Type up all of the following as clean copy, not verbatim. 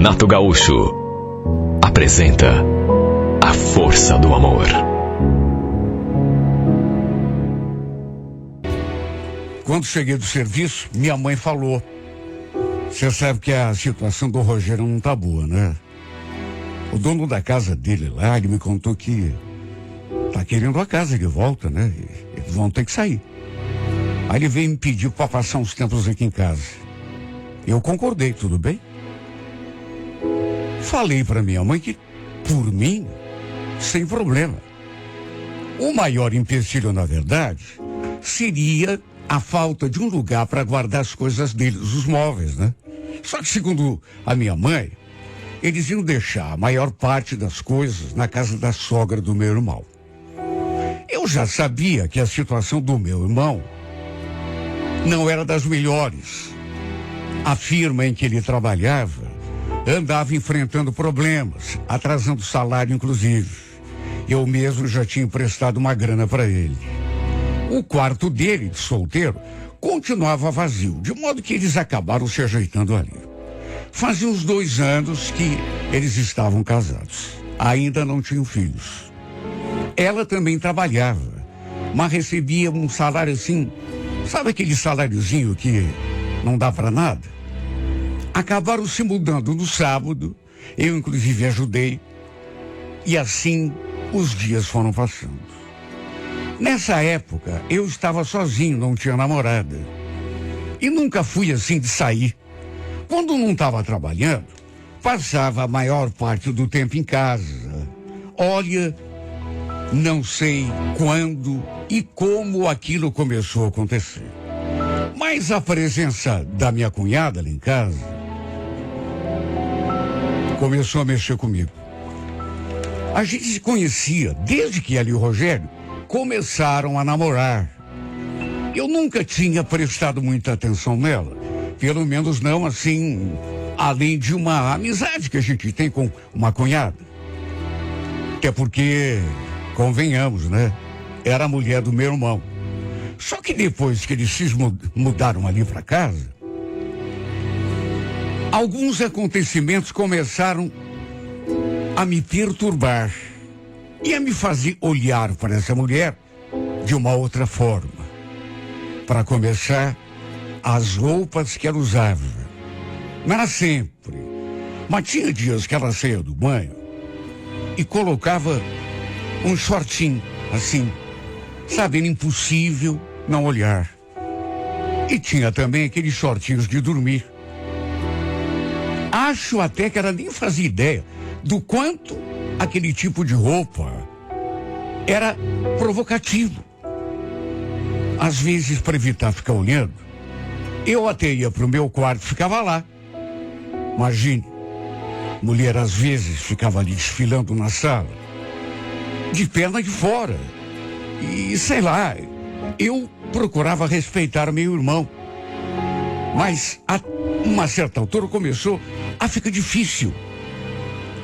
Renato Gaúcho apresenta A Força do Amor. Quando cheguei do serviço, minha mãe falou: você sabe que a situação do Rogério não tá boa, né? O dono da casa dele lá, ele me contou que tá querendo a casa de volta, né? Eles vão ter que sair. Aí ele veio me pedir para passar uns tempos aqui em casa. Eu concordei, tudo bem? Falei para minha mãe que, por mim, sem problema. O maior empecilho, na verdade, seria a falta de um lugar para guardar as coisas deles, os móveis, né? Só que, segundo a minha mãe, eles iam deixar a maior parte das coisas na casa da sogra do meu irmão. Eu já sabia que a situação do meu irmão não era das melhores. A firma em que ele trabalhava andava enfrentando problemas, atrasando o salário, inclusive. Eu mesmo já tinha emprestado uma grana para ele. O quarto dele, de solteiro, continuava vazio, de modo que eles acabaram se ajeitando ali. Fazia uns 2 anos que eles estavam casados. Ainda não tinham filhos. Ela também trabalhava, mas recebia um salário assim, sabe aquele saláriozinho que não dá para nada? Acabaram se mudando no sábado, eu inclusive ajudei, e assim os dias foram passando. Nessa época, eu estava sozinho, não tinha namorada. E nunca fui assim de sair. Quando não estava trabalhando, passava a maior parte do tempo em casa. Olha, não sei quando e como aquilo começou a acontecer. Mas a presença da minha cunhada lá em casa começou a mexer comigo. A gente se conhecia desde que ela e o Rogério começaram a namorar. Eu nunca tinha prestado muita atenção nela, pelo menos não assim, além de uma amizade que a gente tem com uma cunhada. Até porque, convenhamos, né? Era a mulher do meu irmão. Só que depois que eles se mudaram ali para casa, alguns acontecimentos começaram a me perturbar e a me fazer olhar para essa mulher de uma outra forma. Para começar, as roupas que ela usava. Não era sempre, mas tinha dias que ela saía do banho e colocava um shortinho, assim, sabe, era impossível não olhar. E tinha também aqueles shortinhos de dormir. Acho até que ela nem fazia ideia do quanto aquele tipo de roupa era provocativo. Às vezes, para evitar ficar olhando, eu até ia para o meu quarto e ficava lá. Imagine, mulher às vezes ficava ali desfilando na sala, de perna de fora. E sei lá, eu procurava respeitar meu irmão. Mas a uma certa altura começou a ficar difícil.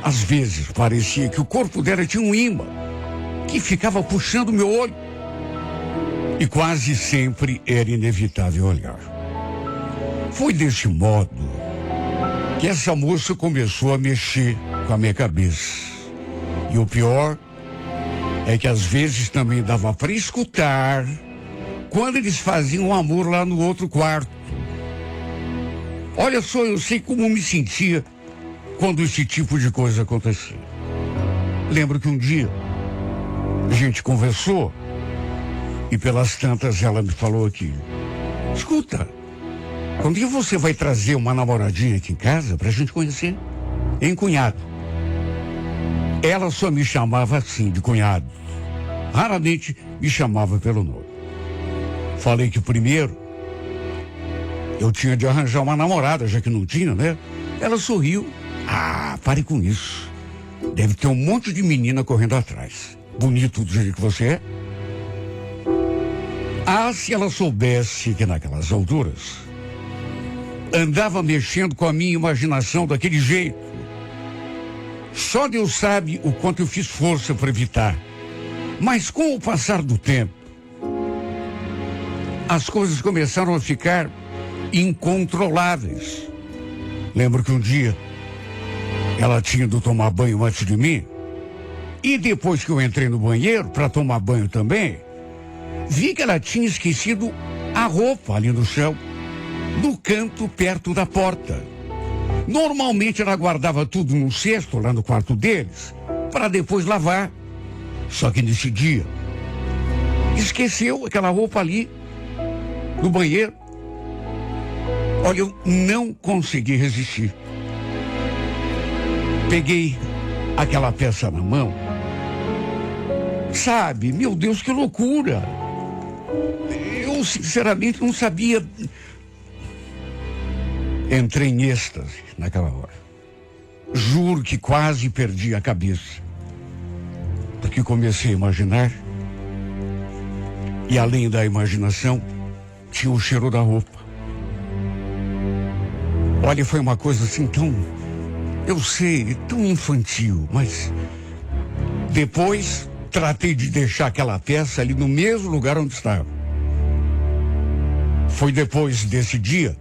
Às vezes parecia que o corpo dela tinha um imã que ficava puxando meu olho. E quase sempre era inevitável olhar. Foi desse modo que essa moça começou a mexer com a minha cabeça. E o pior é que às vezes também dava para escutar quando eles faziam amor lá no outro quarto. Olha só, eu sei como me sentia quando esse tipo de coisa acontecia. Lembro que um dia a gente conversou e pelas tantas ela me falou aqui: escuta, quando dia você vai trazer uma namoradinha aqui em casa pra gente conhecer? Hein, cunhado? Ela só me chamava assim, de cunhado. Raramente me chamava pelo nome. Falei que primeiro eu tinha de arranjar uma namorada, já que não tinha, né? Ela sorriu. Ah, pare com isso. Deve ter um monte de menina correndo atrás. Bonito do jeito que você é. Ah, se ela soubesse que naquelas alturas andava mexendo com a minha imaginação daquele jeito. Só Deus sabe o quanto eu fiz força para evitar. Mas com o passar do tempo, as coisas começaram a ficar incontroláveis. Lembro que um dia Ela tinha ido tomar banho antes de mim. E depois que eu entrei no banheiro para tomar banho também, vi que ela tinha esquecido a roupa ali no chão, no canto perto da porta. Normalmente ela guardava tudo num cesto lá no quarto deles, para depois lavar. Só que nesse dia, esqueceu aquela roupa ali, no banheiro. Olha, eu não consegui resistir. Peguei aquela peça na mão. Sabe, meu Deus, que loucura. Eu sinceramente não sabia. Entrei em êxtase naquela hora. Juro que quase perdi a cabeça. Porque comecei a imaginar. E além da imaginação, tinha o cheiro da roupa. Olha, foi uma coisa assim tão... Eu sei, tão infantil, mas... Depois, tratei de deixar aquela peça ali no mesmo lugar onde estava. Foi depois desse dia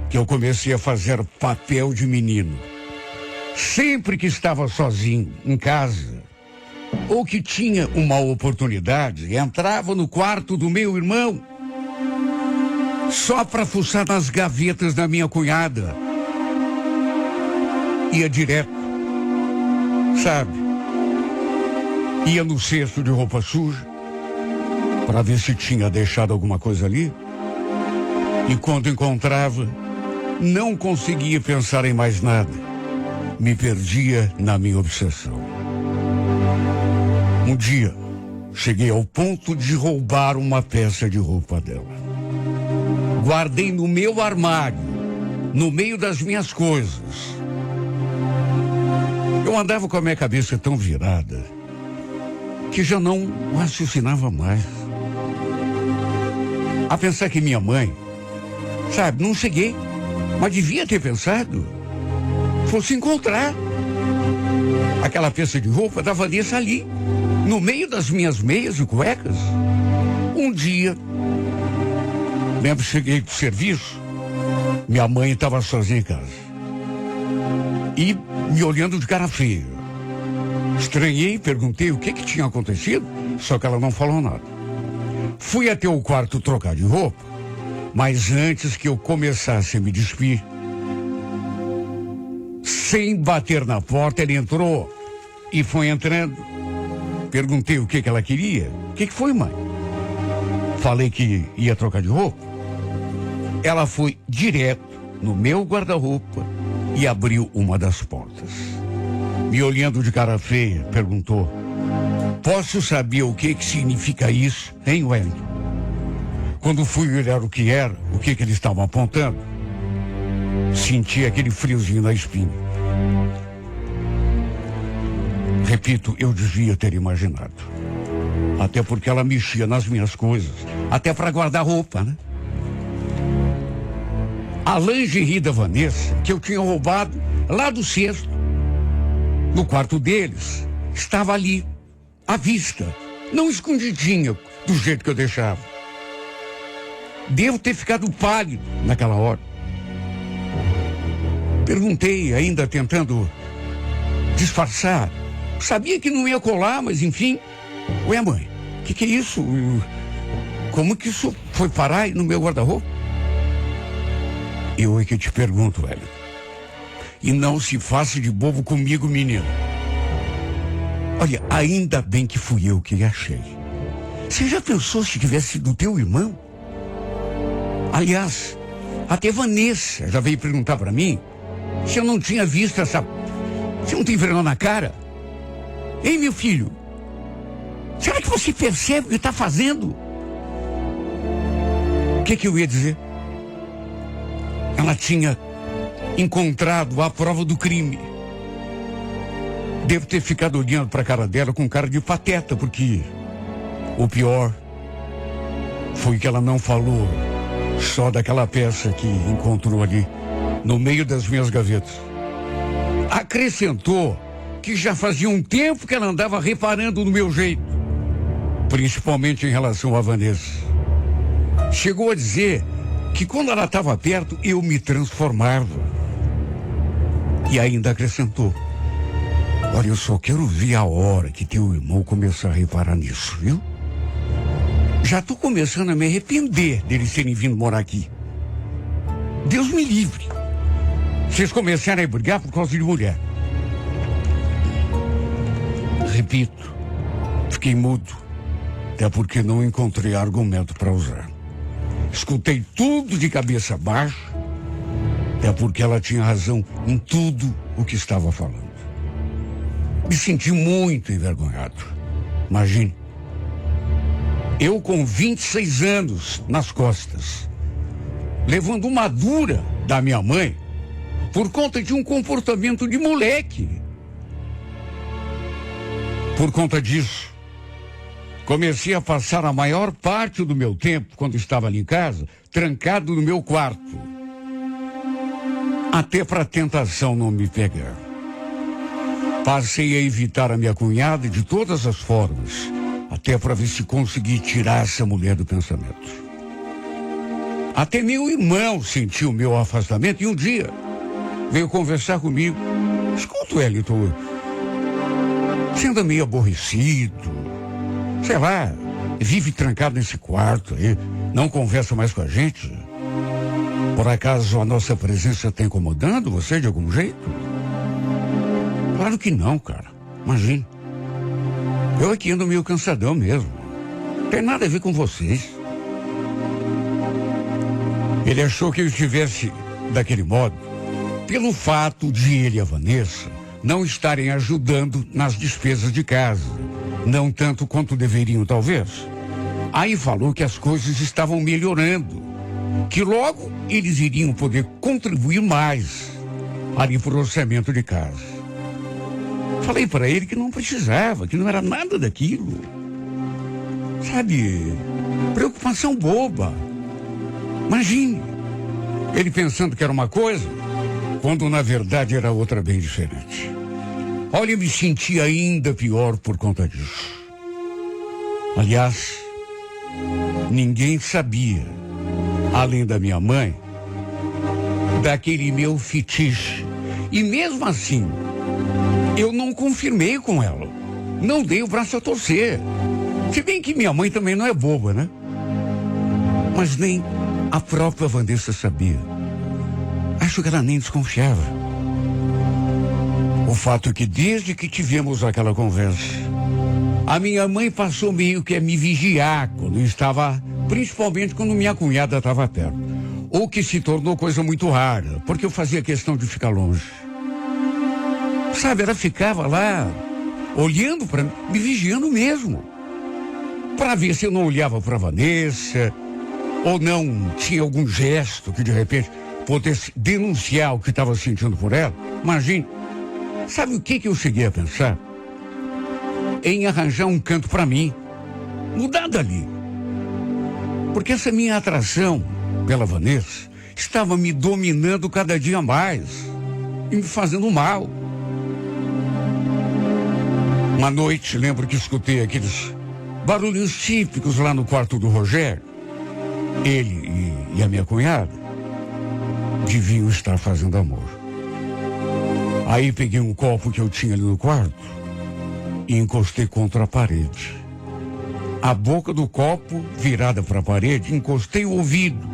que eu comecei a fazer papel de menino. Sempre que estava sozinho, em casa, ou que tinha uma oportunidade, entrava no quarto do meu irmão, só para fuçar nas gavetas da minha cunhada. Ia direto, sabe? Ia no cesto de roupa suja, para ver se tinha deixado alguma coisa ali. E quando encontrava, não conseguia pensar em mais nada. Me perdia na minha obsessão. Um dia, cheguei ao ponto de roubar uma peça de roupa dela. Guardei no meu armário, no meio das minhas coisas. Eu andava com a minha cabeça tão virada que já não raciocinava mais. A pensar que minha mãe, sabe, não cheguei, mas devia ter pensado, fosse encontrar aquela peça de roupa da Vanessa ali, no meio das minhas meias e cuecas. Um dia, lembro, cheguei pro serviço, minha mãe estava sozinha em casa. E me olhando de cara feia. Estranhei, perguntei o que tinha acontecido, só que ela não falou nada. Fui até o quarto trocar de roupa, mas antes que eu começasse a me despir, sem bater na porta, ele entrou e foi entrando. Perguntei o que ela queria. O que foi, mãe? Falei que ia trocar de roupa. Ela foi direto no meu guarda-roupa e abriu uma das portas. Me olhando de cara feia, perguntou: posso saber o que significa isso, hein, Wellington? Quando fui olhar o que era, o que eles estavam apontando, senti aquele friozinho na espinha. Repito, eu devia ter imaginado. Até porque ela mexia nas minhas coisas, até para guardar roupa, né? A lingerie da Vanessa, que eu tinha roubado lá do cesto, no quarto deles, estava ali, à vista, não escondidinha, do jeito que eu deixava. Devo ter ficado pálido naquela hora. Perguntei, ainda tentando disfarçar. Sabia que não ia colar, mas enfim. Ué, mãe, o que é isso? Como que isso foi parar no meu guarda-roupa? Eu é que te pergunto, velho. E não se faça de bobo comigo, menino. Olha, ainda bem que fui eu que achei. Você já pensou se tivesse sido teu irmão? Aliás, até Vanessa já veio perguntar pra mim se eu não tinha visto essa... Você não tem vergonha na cara? Ei, meu filho, será que você percebe o que está fazendo? O que eu ia dizer? Ela tinha encontrado a prova do crime. Devo ter ficado olhando para a cara dela com cara de pateta, porque o pior foi que ela não falou só daquela peça que encontrou ali no meio das minhas gavetas. Acrescentou que já fazia um tempo que ela andava reparando no meu jeito, principalmente em relação a Vanessa. Chegou a dizer que quando ela estava perto, eu me transformava. E ainda acrescentou Olha, eu só quero ver a hora que teu irmão começar a reparar nisso, viu? Já tô começando a me arrepender deles terem vindo morar aqui. Deus me livre. Vocês começaram a brigar por causa de mulher. Repito, fiquei mudo, até porque não encontrei argumento para usar. Escutei tudo de cabeça baixa, até porque ela tinha razão em tudo o que estava falando. Me senti muito envergonhado. Imagine, eu com 26 anos nas costas, levando uma dura da minha mãe por conta de um comportamento de moleque. Por conta disso, comecei a passar a maior parte do meu tempo, quando estava ali em casa, trancado no meu quarto. Até para a tentação não me pegar. Passei a evitar a minha cunhada de todas as formas, até para ver se consegui tirar essa mulher do pensamento. Até meu irmão sentiu o meu afastamento e um dia veio conversar comigo. Escuta, Wellington, você anda meio aborrecido, sei lá, vive trancado nesse quarto aí, não conversa mais com a gente? Por acaso a nossa presença está incomodando você de algum jeito? Claro que não, cara. Imagina. Eu aqui ando meio cansadão mesmo. Não tem nada a ver com vocês. Ele achou que eu estivesse daquele modo pelo fato de ele e a Vanessa não estarem ajudando nas despesas de casa. Não tanto quanto deveriam, talvez. Aí falou que as coisas estavam melhorando. Que logo eles iriam poder contribuir mais ali para o orçamento de casa. Falei para ele que não precisava, que não era nada daquilo. Sabe, preocupação boba. Imagine, ele pensando que era uma coisa, quando na verdade era outra bem diferente. Olha, eu me senti ainda pior por conta disso. Aliás, ninguém sabia, além da minha mãe, daquele meu fetiche. E mesmo assim, eu não confirmei com ela. Não dei o braço a torcer. Se bem que minha mãe também não é boba, né? Mas nem a própria Vanessa sabia. Acho que ela nem desconfiava. O fato é que desde que tivemos aquela conversa, a minha mãe passou meio que a me vigiar quando estava, principalmente quando minha cunhada estava perto. O que se tornou coisa muito rara, porque eu fazia questão de ficar longe. Sabe, ela ficava lá, olhando para mim, me vigiando mesmo. Para ver se eu não olhava para Vanessa, ou não tinha algum gesto que de repente pudesse denunciar o que estava sentindo por ela. Imagine, sabe o que eu cheguei a pensar? Em arranjar um canto para mim, mudar dali. Porque essa minha atração pela Vanessa estava me dominando cada dia mais e me fazendo mal. Uma noite, lembro que escutei aqueles barulhos típicos lá no quarto do Rogério. Ele e a minha cunhada deviam estar fazendo amor. Aí peguei um copo que eu tinha ali no quarto e encostei contra a parede. A boca do copo virada para a parede, encostei o ouvido.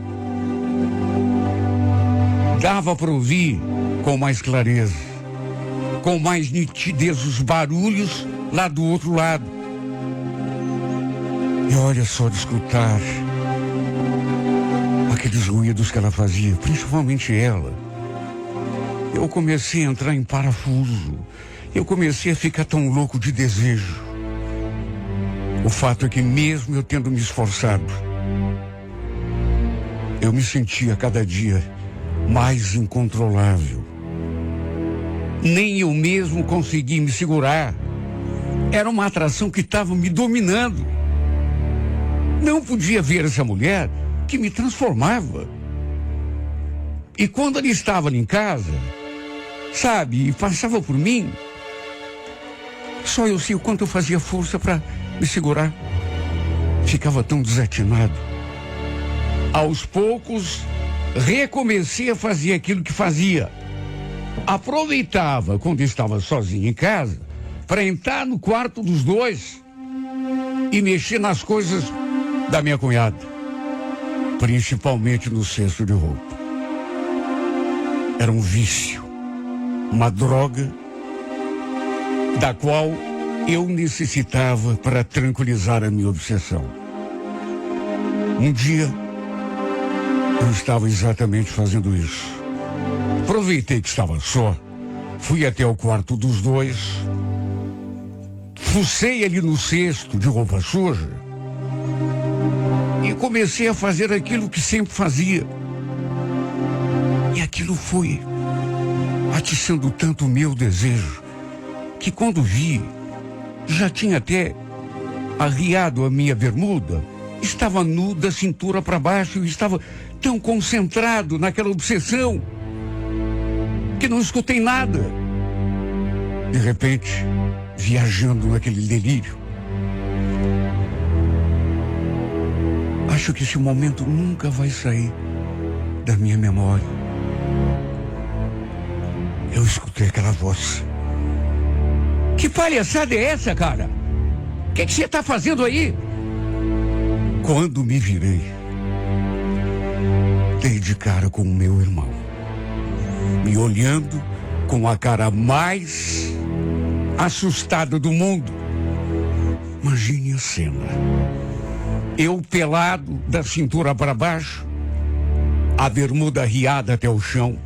Dava para ouvir com mais clareza, com mais nitidez os barulhos lá do outro lado. E olha só de escutar aqueles ruídos que ela fazia, principalmente ela. Eu comecei a entrar em parafuso. Eu comecei a ficar tão louco de desejo. O fato é que mesmo eu tendo me esforçado, eu me sentia cada dia mais incontrolável. Nem eu mesmo consegui me segurar. Era uma atração que estava me dominando. Não podia ver essa mulher que me transformava. E quando ele estava ali em casa, sabe, e passava por mim, só eu sei o quanto eu fazia força para me segurar. Ficava tão desatinado. Aos poucos, recomecei a fazer aquilo que fazia. Aproveitava quando estava sozinho em casa para entrar no quarto dos dois e mexer nas coisas da minha cunhada, principalmente no cesto de roupa. Era um vício, uma droga da qual eu necessitava para tranquilizar a minha obsessão. Um dia, eu estava exatamente fazendo isso. Aproveitei que estava só, fui até o quarto dos dois, fucei ali no cesto de roupa suja e comecei a fazer aquilo que sempre fazia. E aquilo foi atiçando tanto o meu desejo que quando vi, já tinha até arriado a minha bermuda, estava nu da cintura para baixo e estava tão concentrado naquela obsessão que não escutei nada. De repente, viajando naquele delírio, acho que esse momento nunca vai sair da minha memória. Eu escutei aquela voz. Que palhaçada é essa, cara? O que você está fazendo aí? Quando me virei, dei de cara com o meu irmão, me olhando com a cara mais assustada do mundo. Imagine a cena. Eu pelado da cintura para baixo, a bermuda riada até o chão,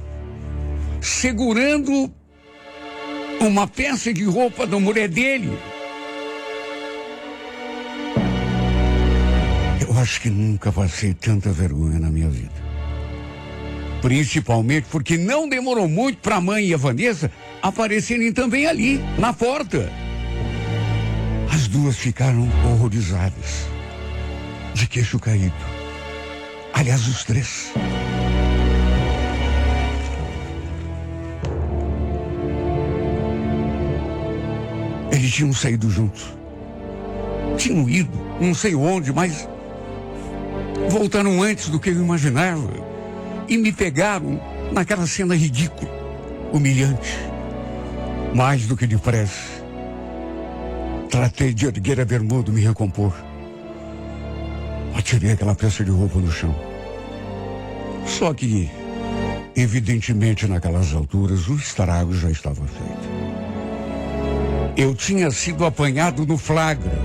segurando uma peça de roupa da mulher dele. Eu acho que nunca passei tanta vergonha na minha vida. Principalmente porque não demorou muito para a mãe e a Vanessa aparecerem também ali, na porta. As duas ficaram horrorizadas, de queixo caído. Aliás, os três. Eles tinham saído juntos. Tinham ido, não sei onde, mas voltaram antes do que eu imaginava. E me pegaram naquela cena ridícula, humilhante. Mais do que depressa, tratei de erguer a bermuda e me recompor. Atirei aquela peça de roupa no chão. Só que, evidentemente, naquelas alturas, o estrago já estava feito. Eu tinha sido apanhado no flagra.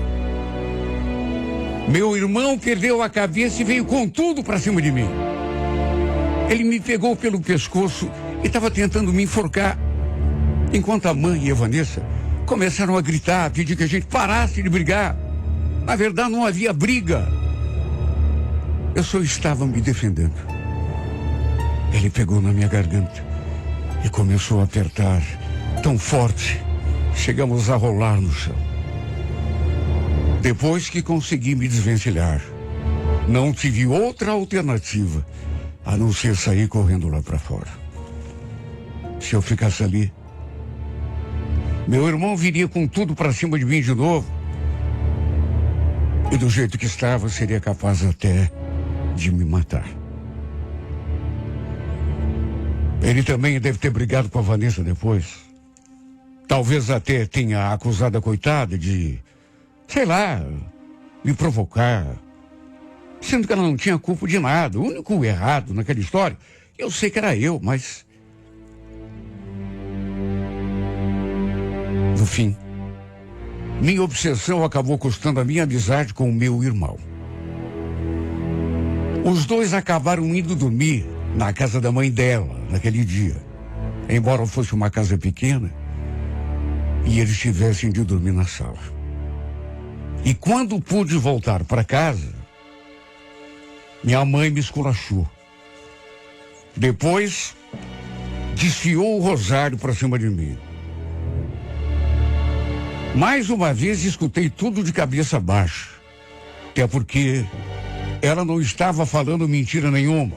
Meu irmão perdeu a cabeça e veio com tudo para cima de mim. Ele me pegou pelo pescoço e estava tentando me enforcar. Enquanto a mãe e a Vanessa começaram a gritar, a pedir que a gente parasse de brigar. Na verdade, não havia briga. Eu só estava me defendendo. Ele pegou na minha garganta e começou a apertar tão forte. Chegamos a rolar no chão. Depois que consegui me desvencilhar, não tive outra alternativa a não ser sair correndo lá para fora. Se eu ficasse ali, meu irmão viria com tudo para cima de mim de novo. E do jeito que estava, seria capaz até de me matar. Ele também deve ter brigado com a Vanessa depois. Talvez até tenha acusado a coitada de, sei lá, me provocar. Sendo que ela não tinha culpa de nada. O único errado naquela história, eu sei que era eu, mas... No fim, minha obsessão acabou custando a minha amizade com o meu irmão. Os dois acabaram indo dormir na casa da mãe dela, naquele dia. Embora fosse uma casa pequena, e eles tivessem de dormir na sala. E quando pude voltar para casa, minha mãe me esculachou. Depois, desfiou o rosário para cima de mim. Mais uma vez, escutei tudo de cabeça baixa. Até porque ela não estava falando mentira nenhuma.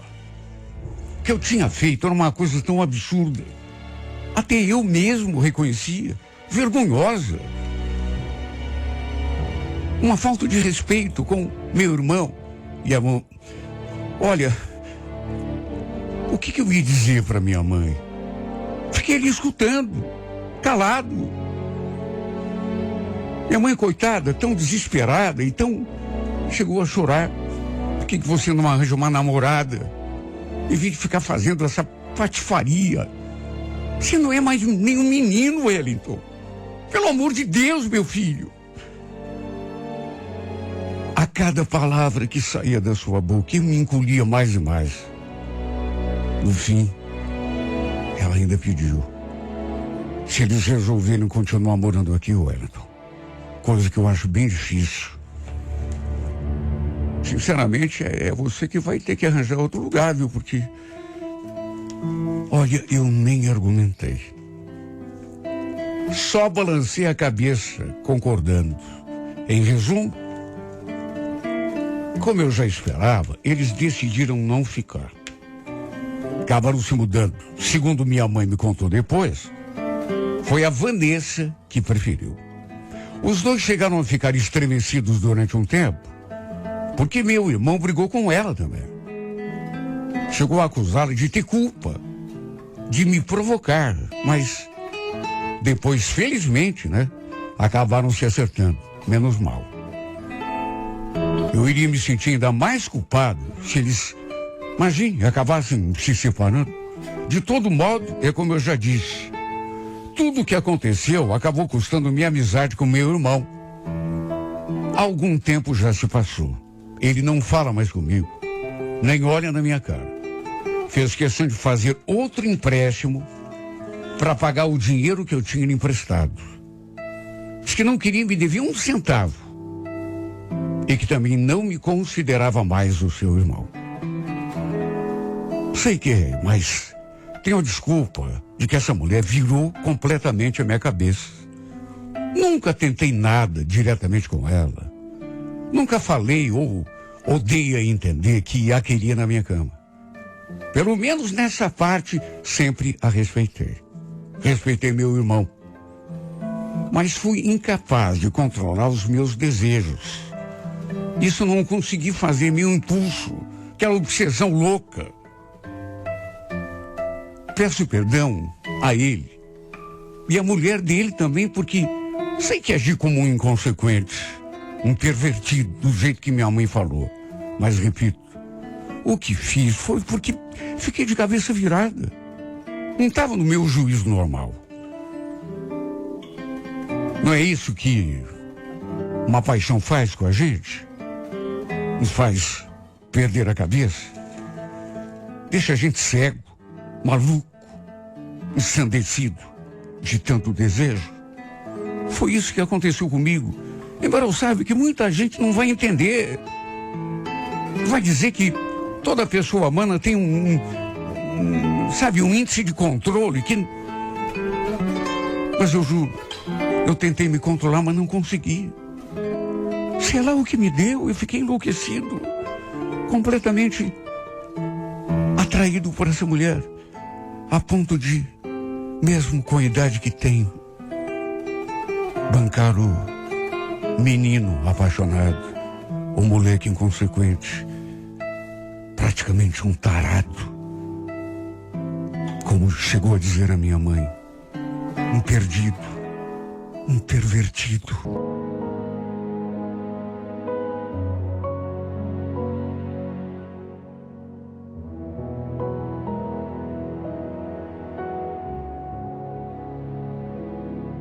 O que eu tinha feito era uma coisa tão absurda. Até eu mesmo reconhecia. Vergonhosa. Uma falta de respeito com meu irmão e a mãe. Olha, o que eu ia dizer para minha mãe? Fiquei ali escutando, calado. Minha mãe, coitada, tão desesperada e tão... chegou a chorar. Por que você não arranja uma namorada? Em vez de ficar fazendo essa patifaria. Você não é mais nenhum menino, Wellington. Pelo amor de Deus, meu filho. A cada palavra que saía da sua boca, eu me encolhia mais e mais. No fim, ela ainda pediu. Se eles resolverem continuar morando aqui, Wellington, coisa que eu acho bem difícil. Sinceramente, é você que vai ter que arranjar outro lugar, viu? Porque, olha, eu nem argumentei. Só balancei a cabeça, concordando. Em resumo, como eu já esperava, eles decidiram não ficar. Acabaram se mudando. Segundo minha mãe me contou depois, foi a Vanessa que preferiu. Os dois chegaram a ficar estremecidos durante um tempo, porque meu irmão brigou com ela também. Chegou a acusá-la de ter culpa, de me provocar, mas depois, felizmente, né, acabaram se acertando, menos mal. Eu iria me sentir ainda mais culpado se eles, imagine, acabassem se separando. De todo modo, é como eu já disse, tudo o que aconteceu acabou custando minha amizade com meu irmão. Algum tempo já se passou. Ele não fala mais comigo, nem olha na minha cara. Fez questão de fazer outro empréstimo para pagar o dinheiro que eu tinha lhe emprestado. Diz que não queria me dever um centavo. E que também não me considerava mais o seu irmão. Sei que, mas tenho a desculpa de que essa mulher virou completamente a minha cabeça. Nunca tentei nada diretamente com ela. Nunca falei ou dei a entender que a queria na minha cama. Pelo menos nessa parte, sempre a respeitei. Respeitei meu irmão. Mas fui incapaz de controlar os meus desejos. Isso não consegui fazer meu impulso, aquela obsessão louca. Peço perdão a ele e a mulher dele também, porque sei que agi como um inconsequente, um pervertido, do jeito que minha mãe falou. Mas repito, o que fiz foi porque fiquei de cabeça virada. Não estava no meu juízo normal. Não é isso que uma paixão faz com a gente? Nos faz perder a cabeça? Deixa a gente cego, maluco, ensandecido de tanto desejo. Foi isso que aconteceu comigo. Embora eu saiba que muita gente não vai entender. Vai dizer que toda pessoa humana tem um índice de controle que... Mas eu juro, eu tentei me controlar, mas não consegui. Sei lá o que me deu, eu fiquei enlouquecido, completamente atraído por essa mulher, a ponto de, mesmo com a idade que tenho, bancar o menino apaixonado, o moleque inconsequente, praticamente um tarado, como chegou a dizer a minha mãe, um perdido, um pervertido.